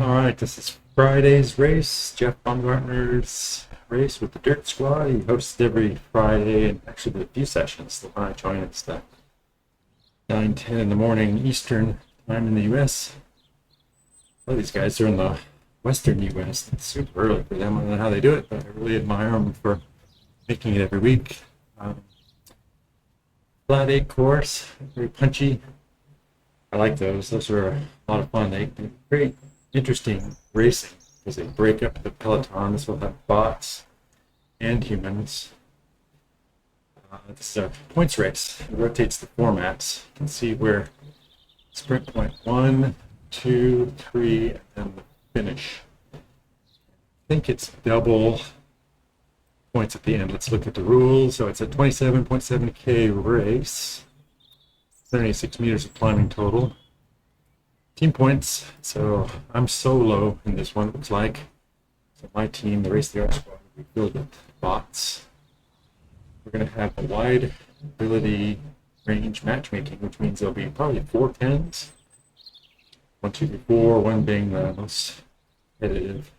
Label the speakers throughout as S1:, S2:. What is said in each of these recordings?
S1: All right, this is Friday's race, Jeff Baumgartner's race with the Dirt Squad. He hosts every Friday, and actually a few sessions. The one I join it's 9:10 in the morning Eastern time in the U.S. A lot of these guys are in the Western U.S. It's super early for them. I don't know how they do it, but I really admire them for making it every week. Flat 8 course, very punchy. I like those. Those are a lot of fun. They're very interesting racing because they break up the peloton. This will have bots and humans. This is a points race. It rotates the formats. You can see where sprint point 1, 2, 3, and then the finish. I think it's double points at the end. Let's look at the rules. So it's a 27.7K race, 76 meters of climbing total. Team points. So I'm solo in this one, it looks like. So my team, the Race the Art Squad, will be filled with bots. We're going to have a wide ability range matchmaking, which means there'll be probably 4 10s. 1, 2, 3, 4, 1 being the most competitive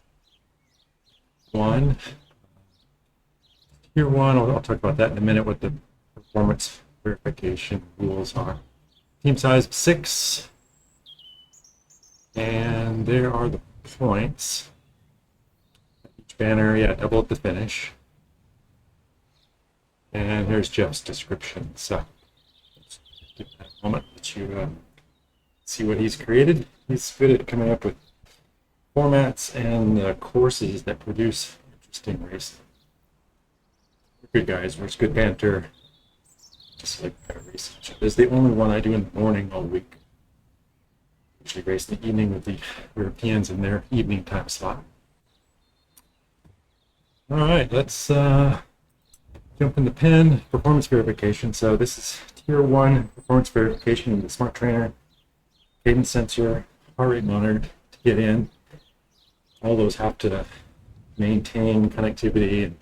S1: one. Tier 1, I'll talk about that in a minute, what the performance verification rules are. Team size 6. And there are the points. Each banner, double at the finish. And here's Jeff's description. So, let's give that a moment that you see what he's created. He's good at coming up with formats and courses that produce interesting racing. We're good guys. There's good banter. Just like research. This is the only one I do in the morning all week. Usually race in the evening with the Europeans in their evening time slot. All right, let's jump in the pen. Performance verification. So this is tier 1 performance verification with the smart trainer, cadence sensor, heart rate monitor to get in. All those have to maintain connectivity and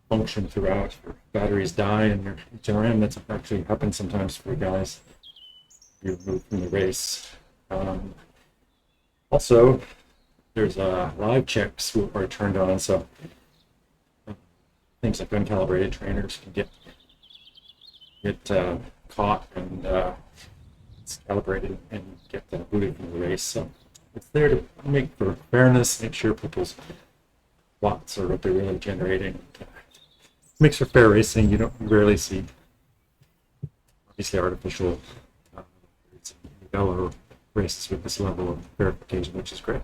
S1: function throughout. Your batteries die and your HRM, that's actually happens sometimes for guys you're removed from the race. Also, there's live checks are turned on, so things like uncalibrated trainers can get caught and it's calibrated and get booted from the race. So it's there to make for fairness, make sure people's watts are what they're really generating. Makes for fair racing. You rarely see obviously artificial IndieVelo races with this level of verification, which is great.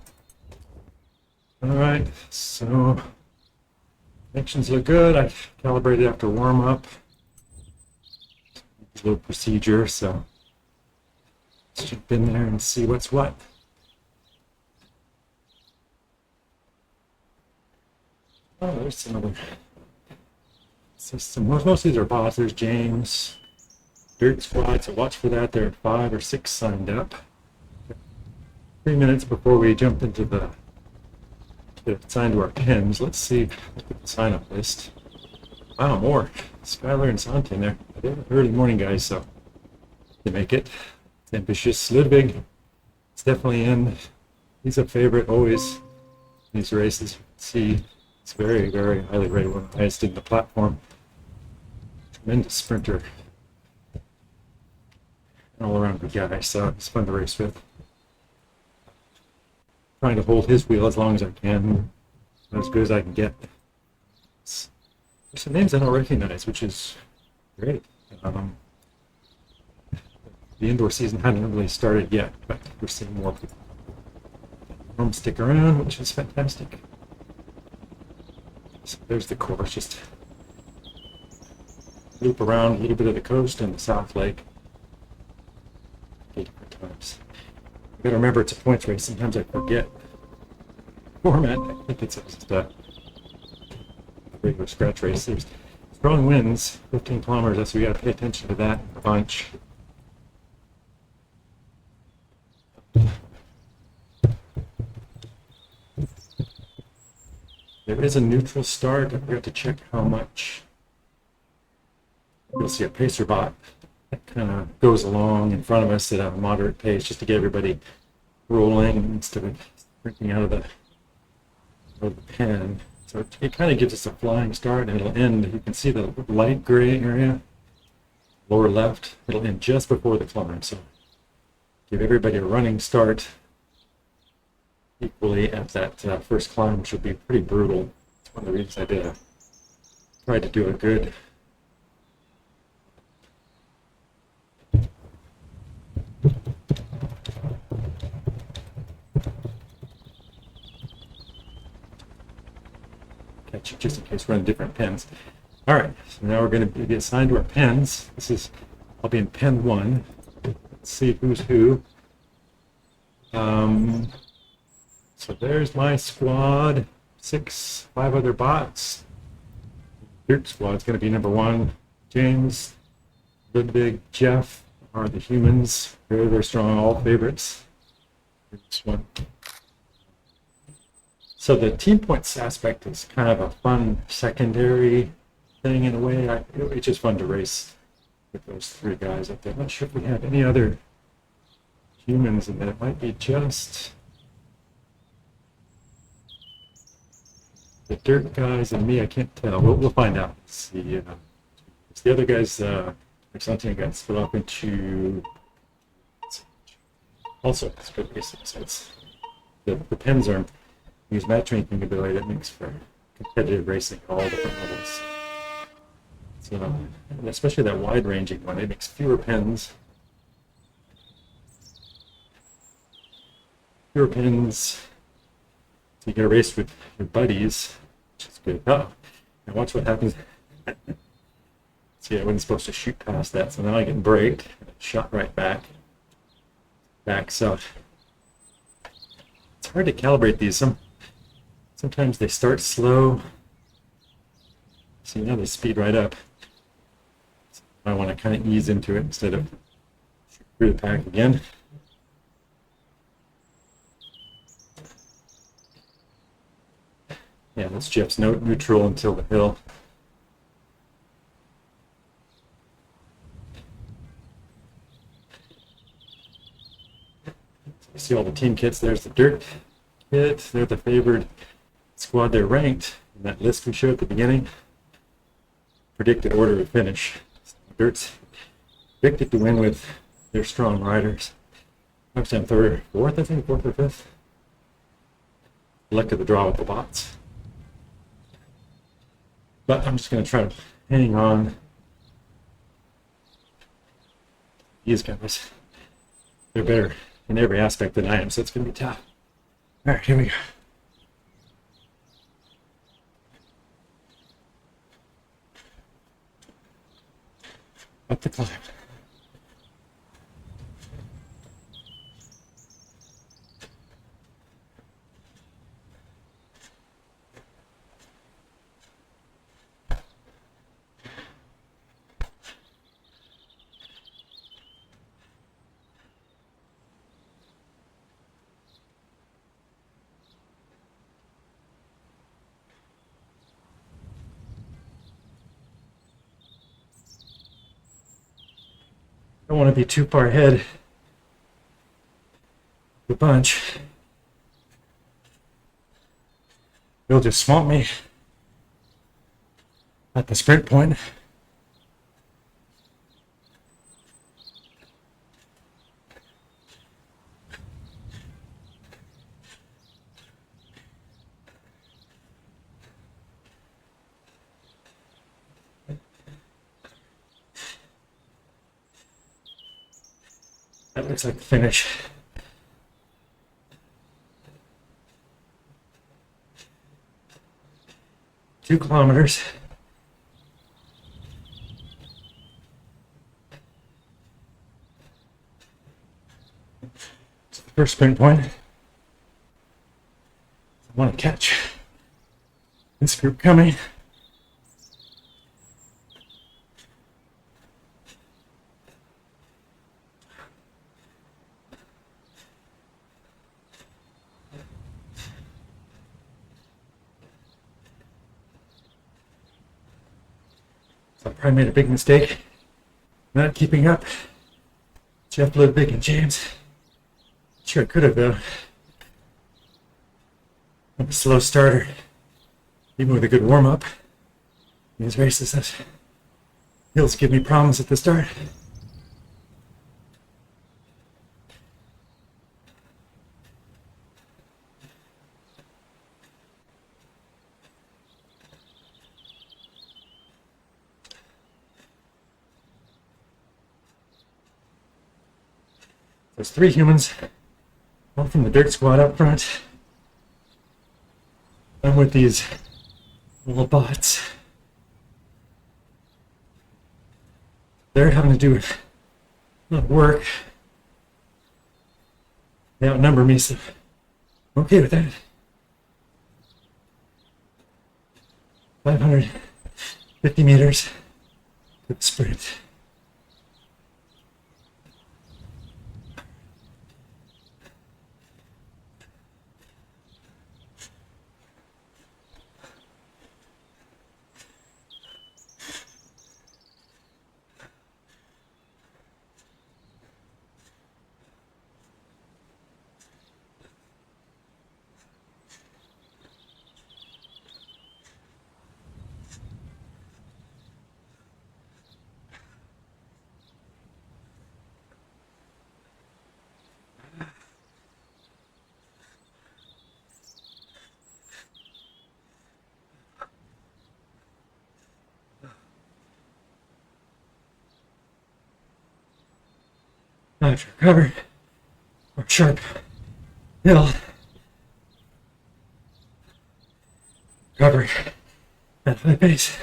S1: All right, so connections look good. I calibrated after warm up. A little procedure, so let's jump in there and see what's what. Oh, there's some other system. Most of these are bots. There's James, Dirt Squad, so watch for that. There are 5 or 6 signed up. 3 minutes before we jump into the sign to our pins. Let's see the sign up list. Wow, more. Skylar and Santi in there. They're early morning guys, so they make it. It's ambitious. Ludvig, it's definitely in. He's a favorite always in these races. See, it's very, very highly rated. One of the highest in the platform. Tremendous sprinter. All around good guy, so it's fun to race with. Trying to hold his wheel as long as I can, as good as I can get. There's some names I don't recognize, which is great. The indoor season hadn't really started yet, but we're seeing more people stick around, which is fantastic. So there's the course, just loop around a little bit of the coast and the South Lake. 8 different times. You gotta remember it's a points race. Sometimes I forget format. I think it's just a regular scratch race. There's strong winds, 15 kilometers, so we gotta pay attention to that a bunch. There is a neutral start. I forgot to check how much. You'll see a pacer bot that kind of goes along in front of us at a moderate pace just to get everybody rolling instead of sprinting out of the pen. So it kind of gives us a flying start, and it'll end. You can see the light gray area, lower left. It'll end just before the climb. So give everybody a running start equally at that first climb, which will be pretty brutal. It's one of the reasons I tried to do a good catch, just in case we're in different pens. All right, so now we're going to be assigned to our pens. I'll be in pen 1. Let's see who's who. So there's my squad, 5 other bots. Dirt squad's going to be number 1. James, Ludvig, Jeff are the humans. Very, very strong, all favorites. This one. So the team points aspect is kind of a fun secondary thing in a way. It's just fun to race with those 3 guys up there. I'm not sure if we have any other humans in there. It might be just the dirt guys and me. I can't tell. We'll find out. Let's see. It's the other guys. Something got split up into. Also, it's good racing. So it's the pens are use matchmaking ability that makes for competitive racing at all different levels. So, and especially that wide-ranging one, it makes fewer pens. So you get a race with your buddies, which is good. Oh, now watch what happens. See, I wasn't supposed to shoot past that, so now I get braked, shot right back. So it's hard to calibrate these. Sometimes they start slow. See, now they speed right up. So I want to kind of ease into it instead of shoot through the pack again. Yeah, that's Jeff's neutral until the hill. You see all the team kits. There's the dirt kit. They're the favored squad. They're ranked in that list we showed at the beginning. Predicted order of finish. So Dirt's predicted to win with their strong riders. Actually, I'm 3rd or 4th, I think, 4th or 5th. Luck of the draw with the bots. But I'm just going to try to hang on. These guys, they're better in every aspect than I am, so it's going to be tough. All right, here we go. Up the climb. Don't want to be too far ahead of the bunch. They'll just swamp me at the sprint point. That looks like the finish. Two kilometers. It's the first sprint point. I want to catch this group coming. I probably made a big mistake not keeping up. Jeff, Ludvig, and James. Sure, I could have though. I'm a slow starter, even with a good warm-up. These races, that hills give me problems at the start. There's 3 humans, all from the dirt squad up front. I'm with these little bots. They're having to do a lot of work. They outnumber me, so I'm okay with that. 550 meters to the sprint. Now I have to recover, or sharp hill. Recovery at high pace.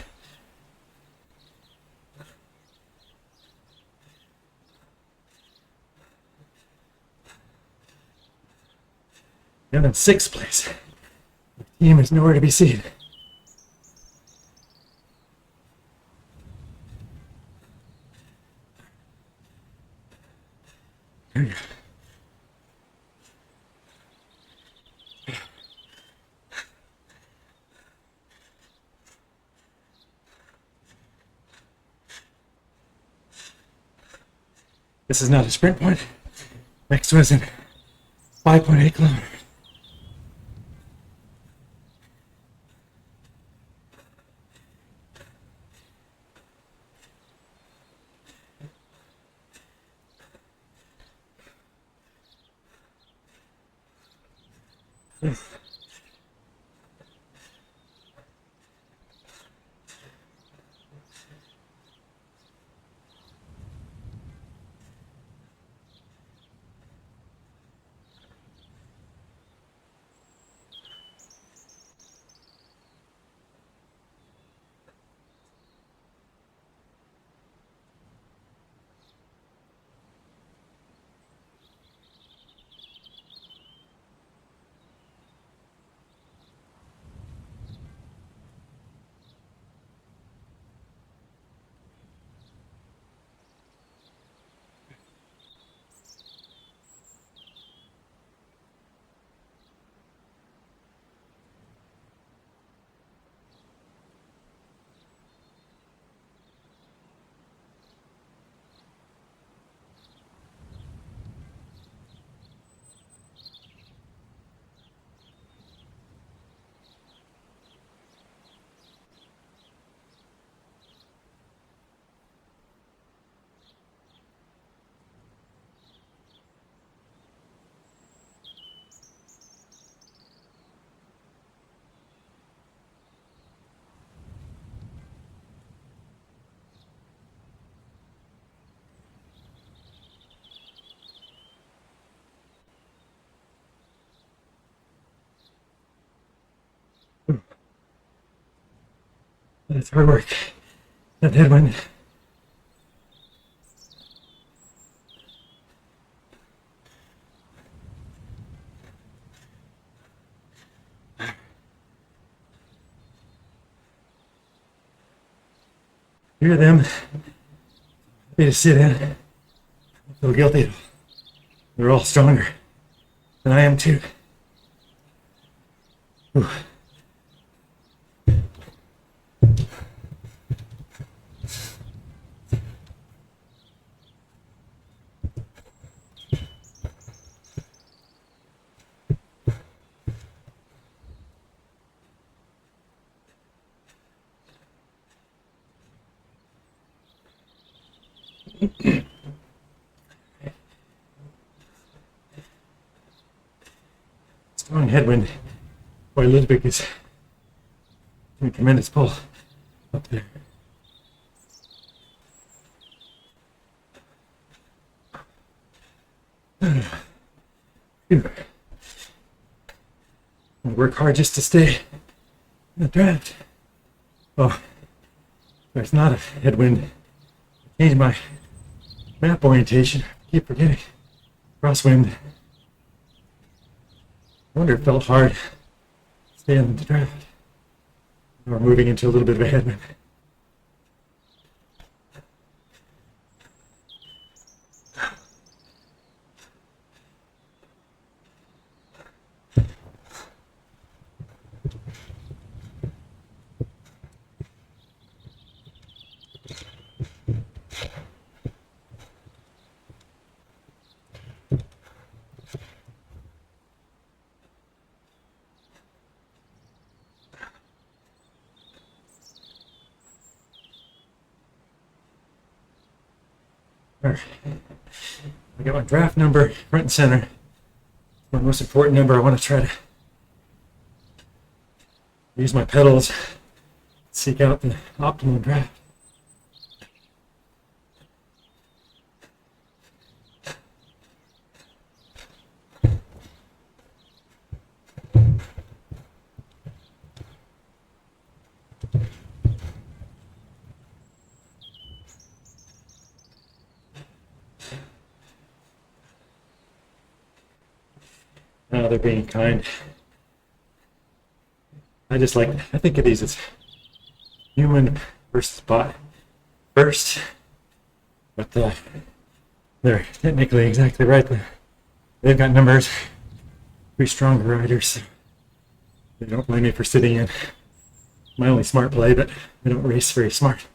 S1: I'm in 6th place. The team is nowhere to be seen. This is not a sprint point. Next was in 5.8 kilometers. That's hard work. That headwind. Hear them. They just sit in. I feel guilty. They're all stronger than I am too. Whew. Strong headwind. Boy, Ludvig is doing a tremendous pull up there. I work hard just to stay in the draft. Oh, there's not a headwind. I changed my map orientation. I keep forgetting. Crosswind. I wonder if it felt hard to stay in the draft. We're moving into a little bit of a headwind. I got my draft number front and center. My most important number. I want to try to use my pedals, seek out the optimal draft. Oh, they're being kind. I think of these as human versus bot first, but they're technically exactly right. They've got numbers, pretty strong riders. They don't blame me for sitting in. My only smart play, but I don't race very smart.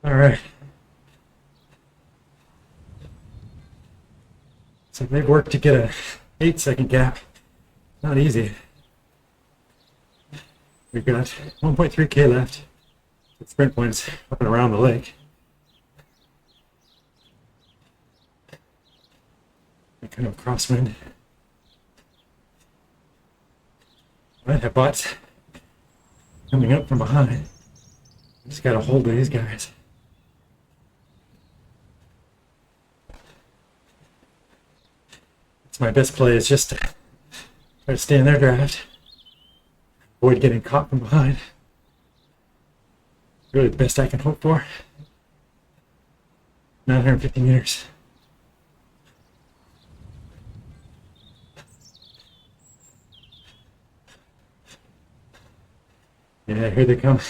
S1: All right. So they've worked to get a 8-second gap. Not easy. We've got 1.3K left. The sprint points up and around the lake. Kind of crosswind. Might have bots coming up from behind. Just got a hold of these guys. It's my best play is just to try to stay in their draft. Avoid getting caught from behind. Really the best I can hope for. 950 meters. Yeah, here they come. You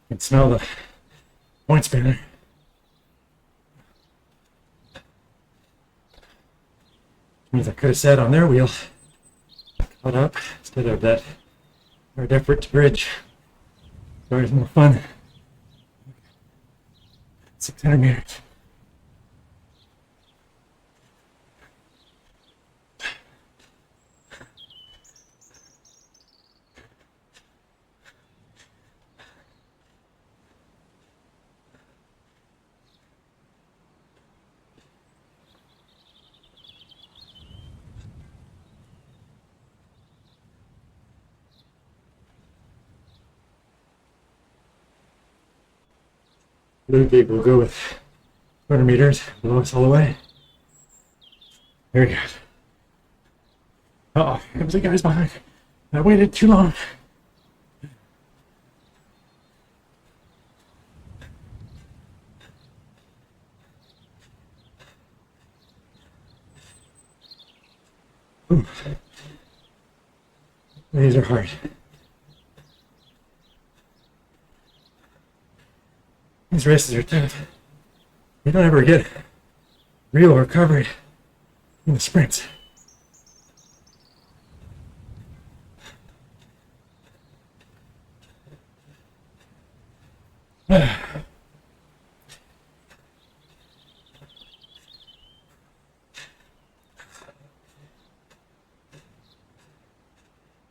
S1: can smell the point spanner. Means I could have sat on their wheel, caught up instead of that hard effort to bridge. It's always more fun. 600 meters. Ludvig will go with 200 meters, blow us all the way. Very good. Uh-oh, there was a guy's behind. I waited too long. Ooh. These are hard. These races are tough. You don't ever get real recovery in the sprints. All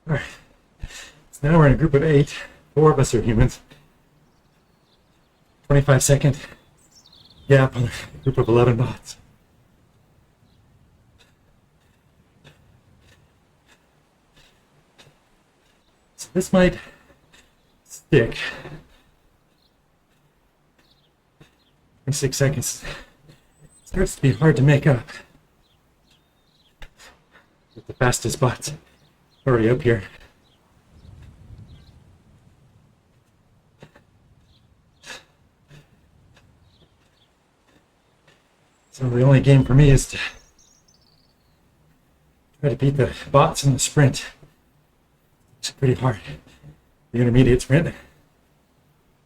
S1: right. So now we're in a group of 8. 4 of us are humans. 25-second gap on a group of 11 bots. So this might stick. 26 seconds. Starts to be hard to make up. With the fastest bots already up here. So the only game for me is to try to beat the bots in the sprint. It's pretty hard. The intermediate sprint,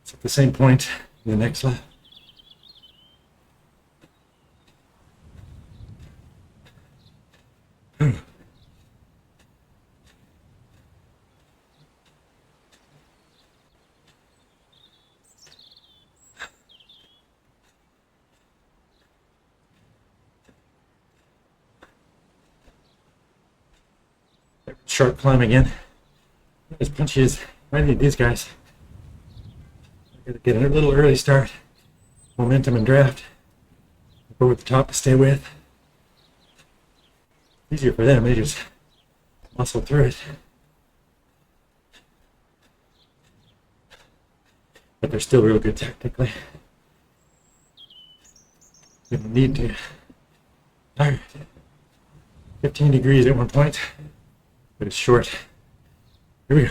S1: it's at the same point in the next lap. Sharp climb again. As punchy as I need these guys. I gotta get a little early start. Momentum and draft. Go with the top to stay with. Easier for them, they just muscle through it. But they're still real good technically. We don't need to. Alright. 15 degrees at one point. But it's short. Here we go.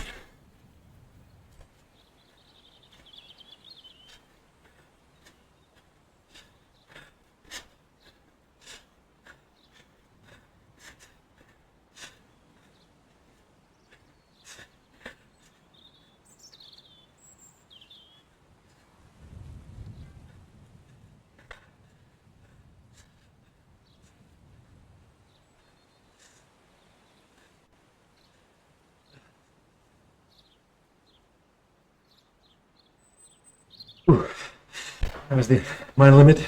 S1: Whew. That was my limit.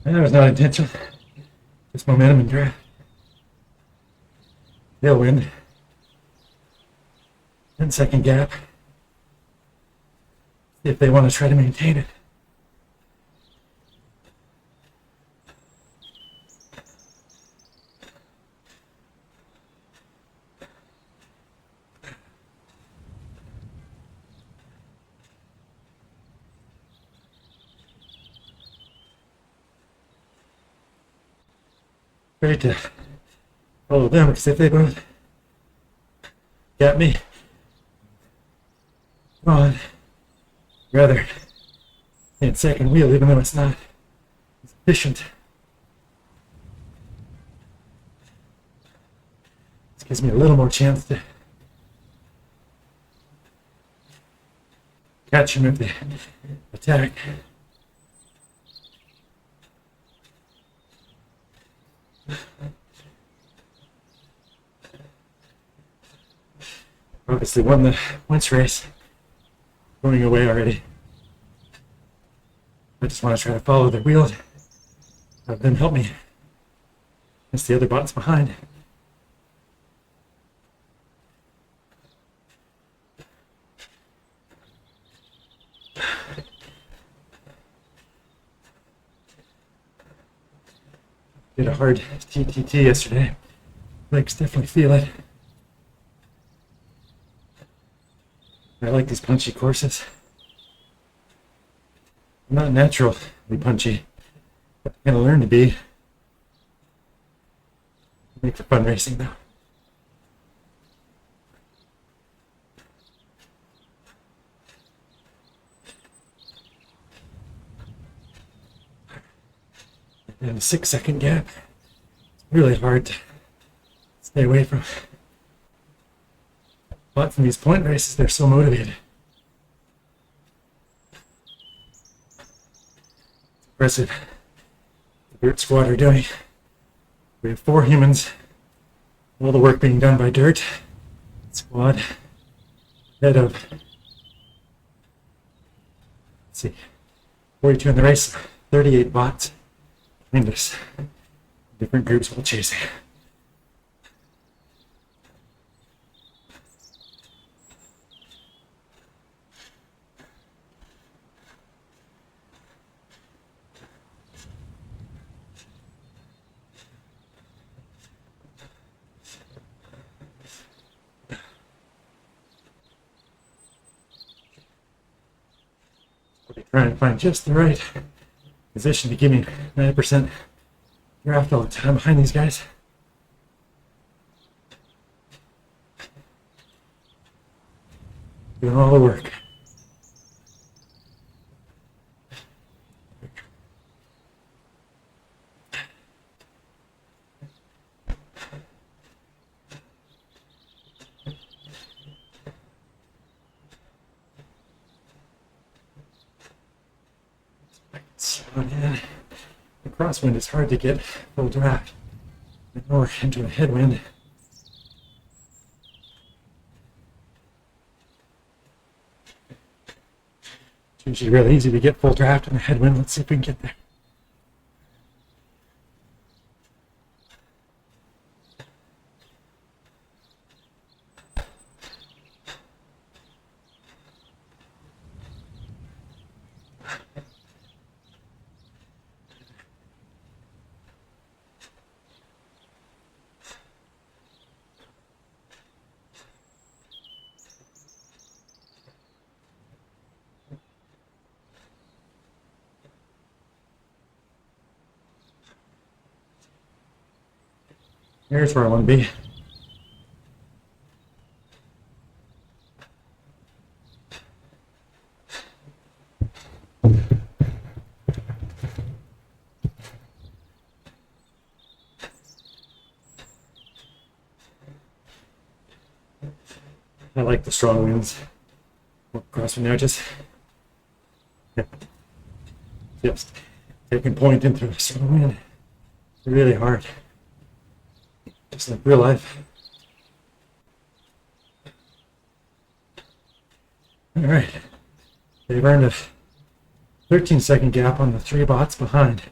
S1: That was not intentional. Just momentum and draft. Tailwind. 10-second gap. See if they want to try to maintain it. Great to follow them, because if they both got me, come on, rather in second wheel, even though it's not as efficient. This gives me a little more chance to catch him if they attack. Obviously won the once race, going away already. I just want to try to follow the wheel, have them help me against the other bots behind. Did a hard TTT yesterday. Legs definitely feel it. I like these punchy courses. I'm not naturally punchy, but I'm gonna learn to be. Make for fun racing though. And a 6-second gap. It's really hard to stay away from. But from these point races, they're so motivated. It's impressive. The Dirt Squad are doing. We have 4 humans. All the work being done by Dirt Squad. Head of, let's see, 42 in the race, 38 bots. Behind us. Different groups while chasing. Trying to find just the right position to give me 90% draft all the time behind these guys. Doing all the work. Slow down. The crosswind is hard to get full draft. Or into a headwind. It's usually really easy to get full draft in a headwind. Let's see if we can get there. Here's where I want to be. I like the strong winds. Crosswind now, just taking point into a strong wind. It's really hard. Just like real life. All right. They've earned a 13-second gap on the 3 bots behind.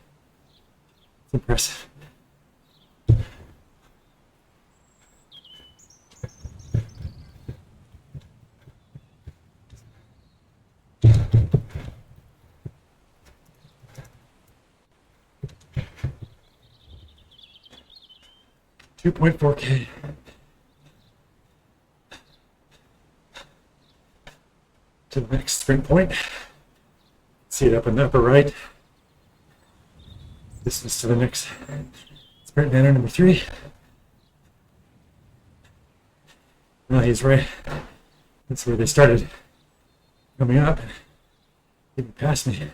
S1: It's impressive. $2.4K. To the next sprint point. See it up in the upper right. Distance to the next sprint banner number 3. Well, he's right. That's where they started coming up. Getting past me.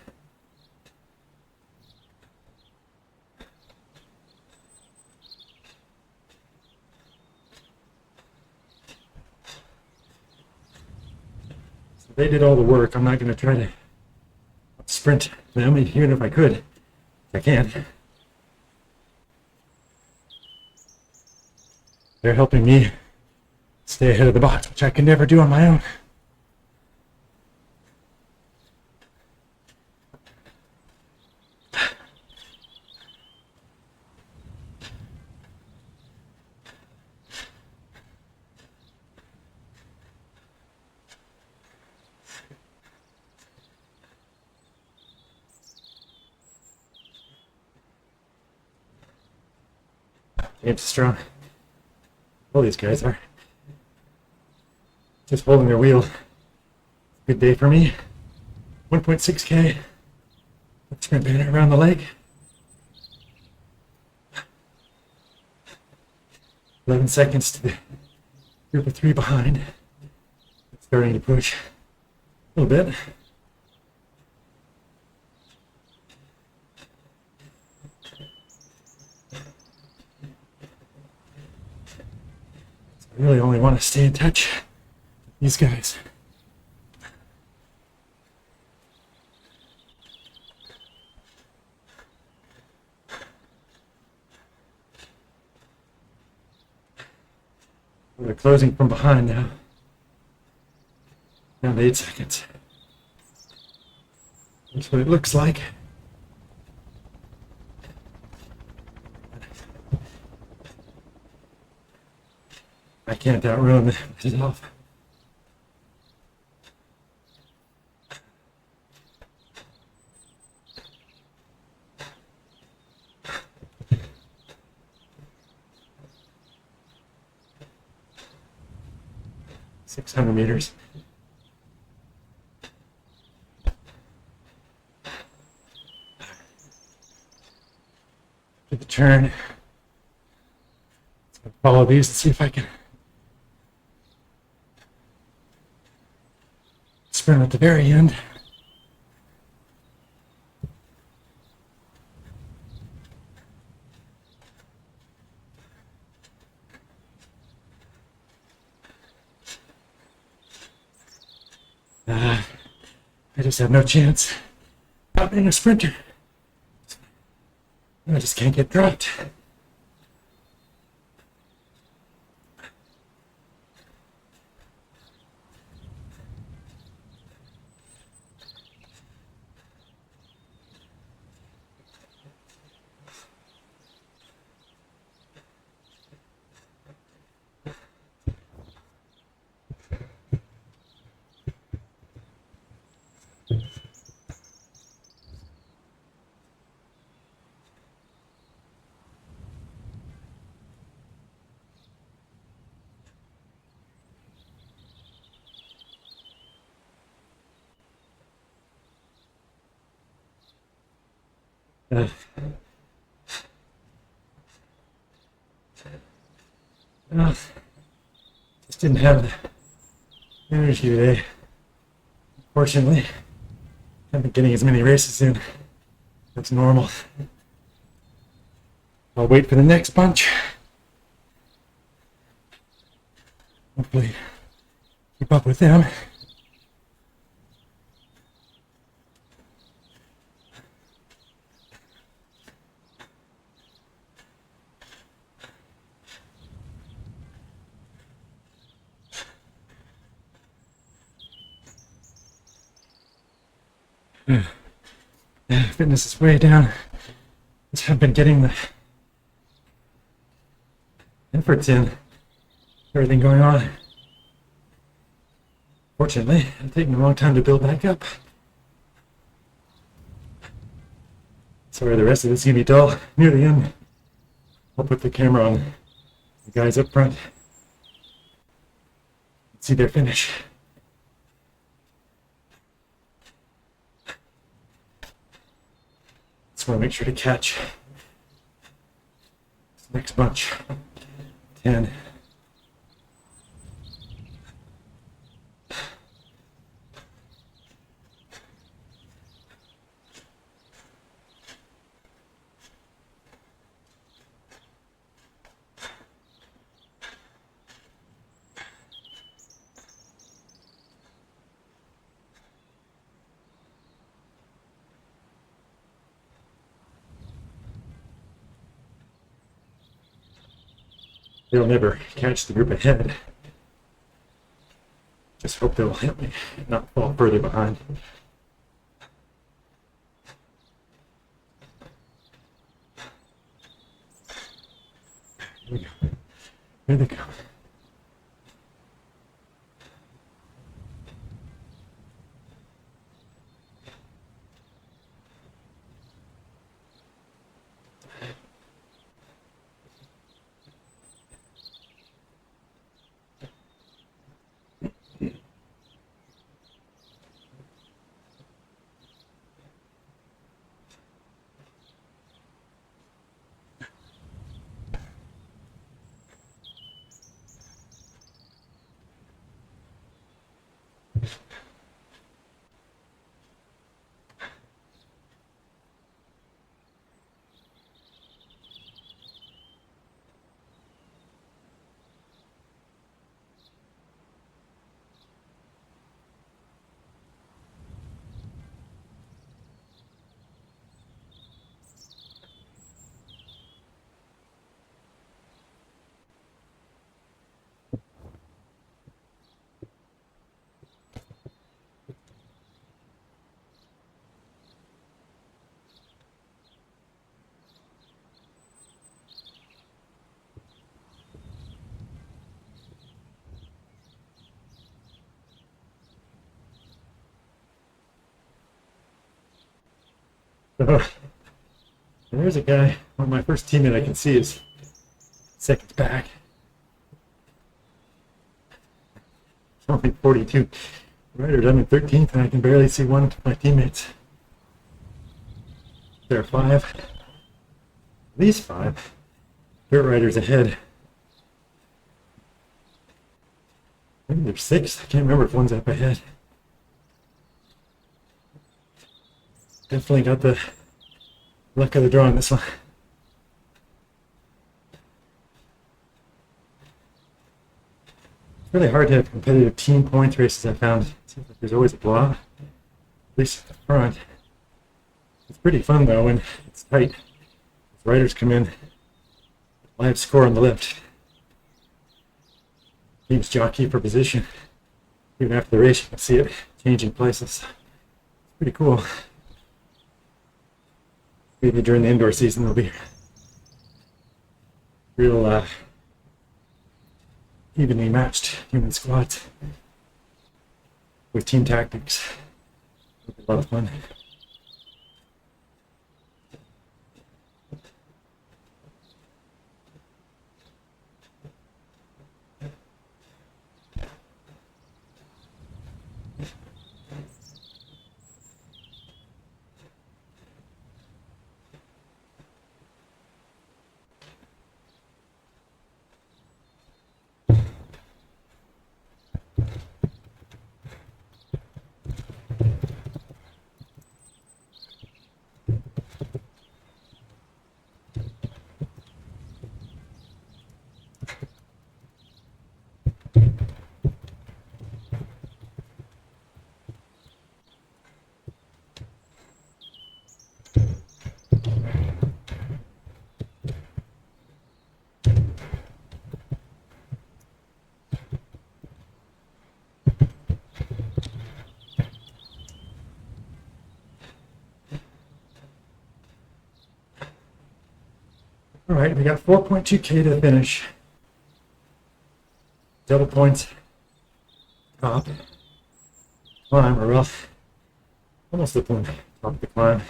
S1: They did all the work. I'm not going to try to sprint them, even if I could. I can. They're helping me stay ahead of the box, which I can never do on my own. James is strong. All these guys are just holding their wheel. Good day for me. 1.6K. Sprint banner around the leg. 11 seconds to the group of 3 behind. Starting to push a little bit. I really only want to stay in touch with these guys. They're closing from behind now. Down to 8 seconds. That's what it looks like. I can't outrun myself. $600. To the turn. Let's follow these and see if I can sprint at the very end. I just have no chance about being a sprinter. I just can't get dropped. Just didn't have the energy today. Fortunately, I haven't been getting as many races in. That's normal. I'll wait for the next bunch. Hopefully, keep up with them. Fitness is way down. I've been getting the efforts in, everything going on. Fortunately, it's taking a long time to build back up. Sorry, the rest of this is going to be dull near the end. I'll put the camera on the guys up front. See their finish. Just want to make sure to catch this next bunch. 10. they'll never catch the group ahead. Just hope they'll help me not fall further behind. Here we go. Here they come. So, there's a guy, one of my first teammate I can see is seconds back. Only 42 riders. I'm in 13th and I can barely see one of my teammates. There are 5, at least 5 dirt riders ahead. Maybe there's 6. I can't remember if one's up ahead. Definitely got the luck of the draw on this one. It's really hard to have competitive team points races, I found. It seems like there's always a blowout, at least at the front. It's pretty fun though when it's tight. As riders come in, live score on the left. Teams jockey for position. Even after the race, you can see it changing places. It's pretty cool. Maybe during the indoor season there'll be real evenly matched human squads with team tactics. It'll be a lot of fun. All right, we got 4.2K to finish. Double points. Top. Climb, or else almost at the top of the climb.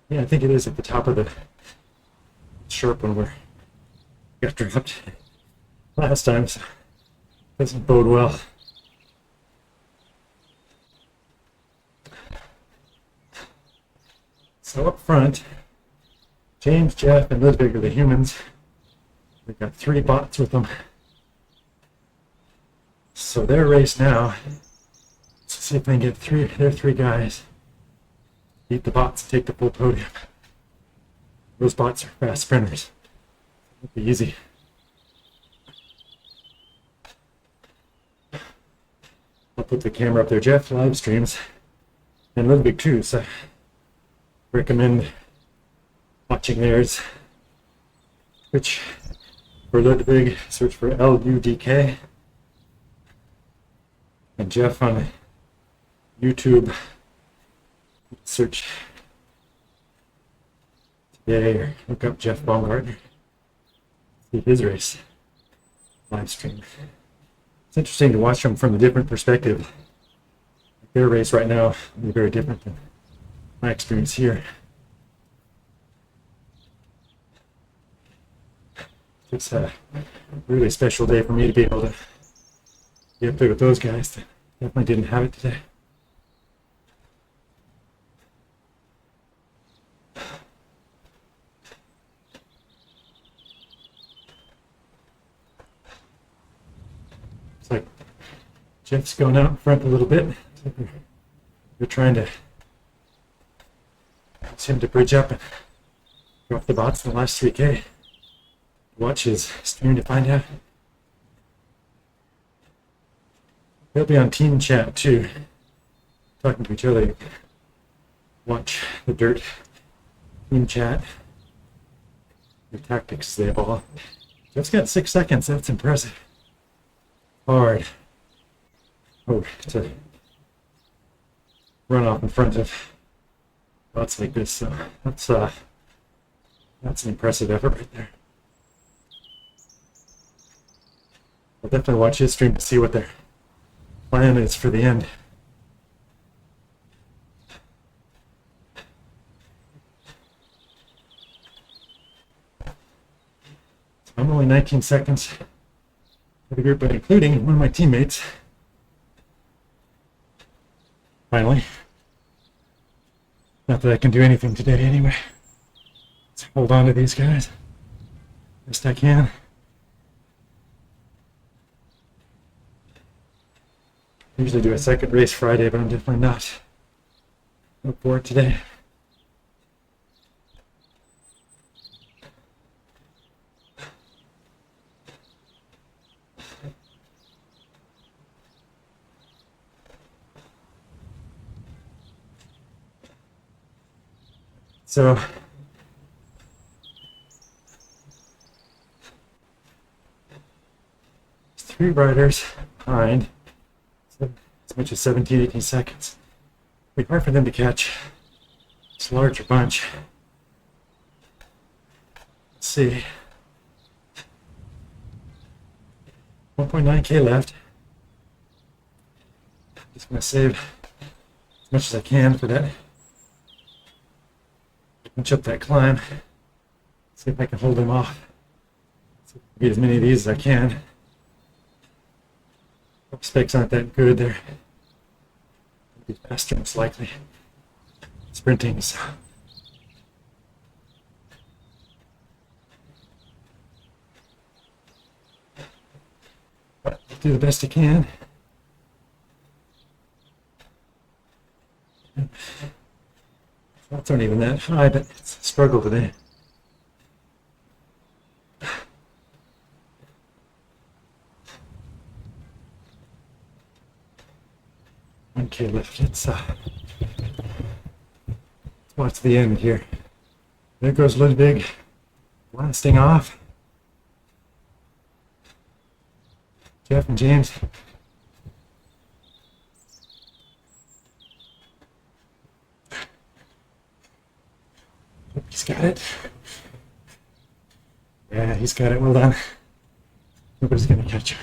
S1: Yeah, I think it is at the top of the sharp one where we got dropped last time, so doesn't bode well. So up front, James, Jeff, and Ludvig are the humans. We've got 3 bots with them. So their race now, let's see if they can get their 3 guys, beat the bots, and take the full podium. Those bots are fast sprinters. It'll be easy. I'll put the camera up there. Jeff live streams, and Ludvig too, so recommend watching theirs. which for Ludvig, search for LUDK. And Jeff on YouTube, search today or look up Jeff Baumgartner. See his race live stream. It's interesting to watch them from a different perspective. Their race right now will be very different than my experience here. It's a really special day for me to be able to be up there with those guys. Definitely didn't have it today. It's like Jeff's going out in front a little bit. They're trying to get him to bridge up and go off the bots in the last 3K. Watch his stream to find out. They'll be on team chat too, talking to each other. Watch the dirt team chat. The tactics they evolve. Jeff's got 6 seconds. That's impressive. Hard. Oh, to run off in front of bots like this. So that's an impressive effort right there. I'll definitely watch his stream to see what their plan is for the end. So I'm only 19 seconds for the group, but including one of my teammates. Finally. Not that I can do anything today anyway. Let's hold on to these guys best I can. Usually do a second race Friday, but I'm definitely not up for it today. So there's 3 riders behind. As much as 17, 18 seconds. It'd be hard for them to catch this larger bunch. Let's see. 1.9K left. Just gonna save as much as I can for that. Punch up that climb. See if I can hold them off. See if I can get as many of these as I can. Specs aren't that good. They're be faster most likely. Sprinting, so. But I'll do the best I can. Thoughts aren't even that high, but it's a struggle today. Okay, let's watch the end here. There goes Ludvig, blasting off. Jeff and James. He's got it. Yeah, he's got it. Well done. Nobody's gonna catch you.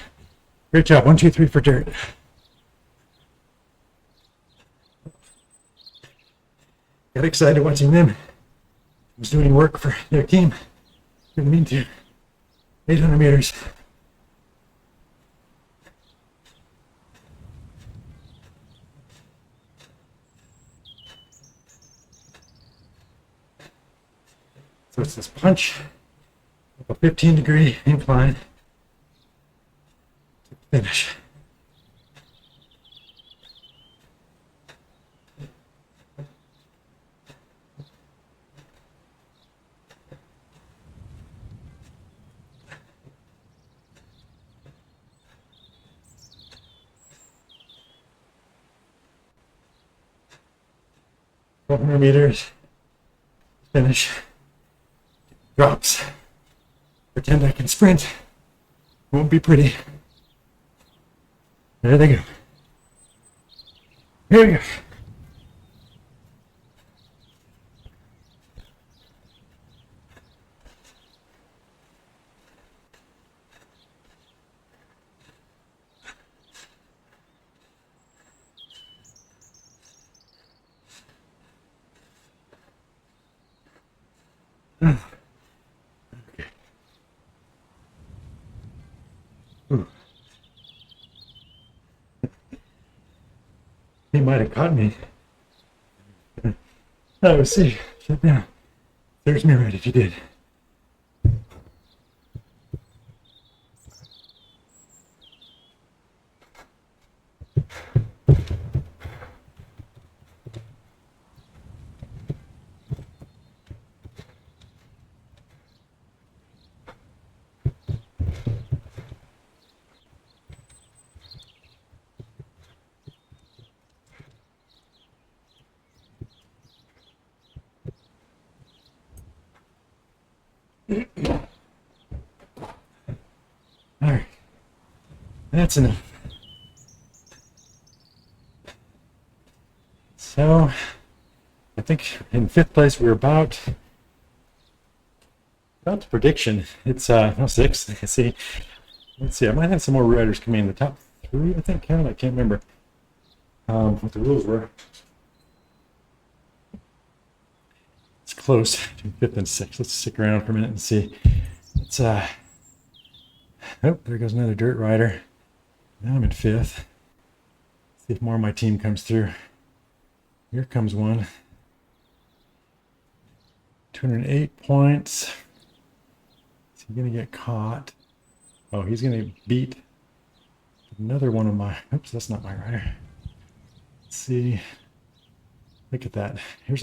S1: Great job. 1, 2, 3 for dirt. Got excited watching them. I was doing work for their team. Didn't mean to. 800 meters. So it's this punch, a 15-degree incline to finish. .400 meters, finish, drops. Pretend I can sprint. Won't be pretty. There they go. Here we go. Okay. Ooh. He might have caught me. Oh, see, sit down. There's me right if you did. All right, that's enough. So, I think in 5th place we're about the prediction. It's no 6th. Let's see. I might have some more riders coming in the top 3. I think count. I can't remember what the rules were. It's close between 5th and 6th. Let's stick around for a minute and see. It's oh, there goes another dirt rider. Now I'm in 5th. See if more of my team comes through. Here comes one. 208 points. Is he going to get caught? Oh, he's going to beat another one of my... Oops, that's not my rider. Let's see. Look at that. There's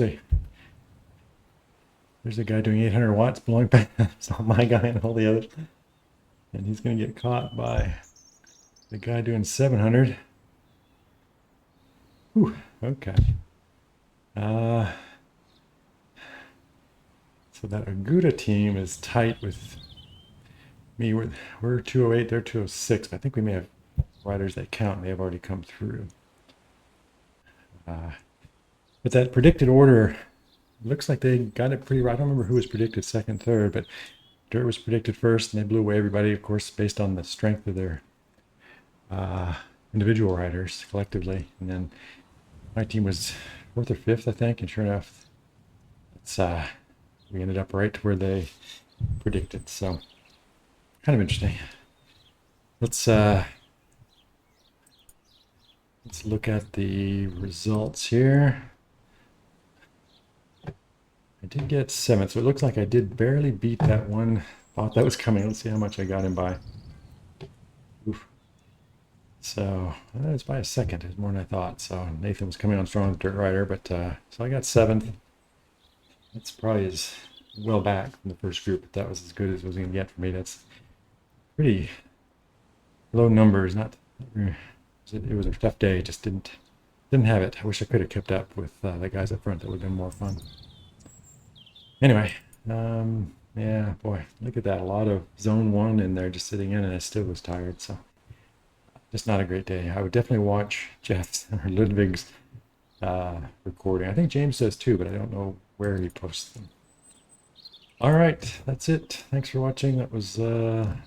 S1: a guy doing 800 watts blowing past. It's not my guy and all the others. And he's going to get caught by the guy doing 700. Whew, okay. So that Aguda team is tight with me. We're 208, they're 206. I think we may have riders that count. They have already come through. But that predicted order looks like they got it pretty right. I don't remember who was predicted 2nd, 3rd, but Dirt was predicted 1st, and they blew away everybody, of course, based on the strength of their individual riders collectively. And then my team was 4th or 5th, I think, and sure enough, it's we ended up right where they predicted. So kind of interesting. Let's look at the results here. I did get 7th, so it looks like I did barely beat that one thought that was coming. Let's see how much I got him by. Oof. So it's by a second. It's more than I thought. So Nathan was coming on strong with Dirt Rider, but so I got 7th. That's probably as well back from the first group, but that was as good as it was going to get for me. That's pretty low numbers. It was a tough day. Just didn't have it. I wish I could have kept up with the guys up front. That would have been more fun. Anyway, yeah, boy, look at that. A lot of zone 1 in there just sitting in, and I still was tired. So just not a great day. I would definitely watch Jeff's or Ludvig's recording. I think James does too, but I don't know where he posts them. All right, that's it. Thanks for watching. That was a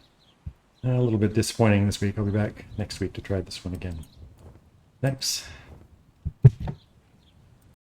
S1: little bit disappointing this week. I'll be back next week to try this one again. Thanks.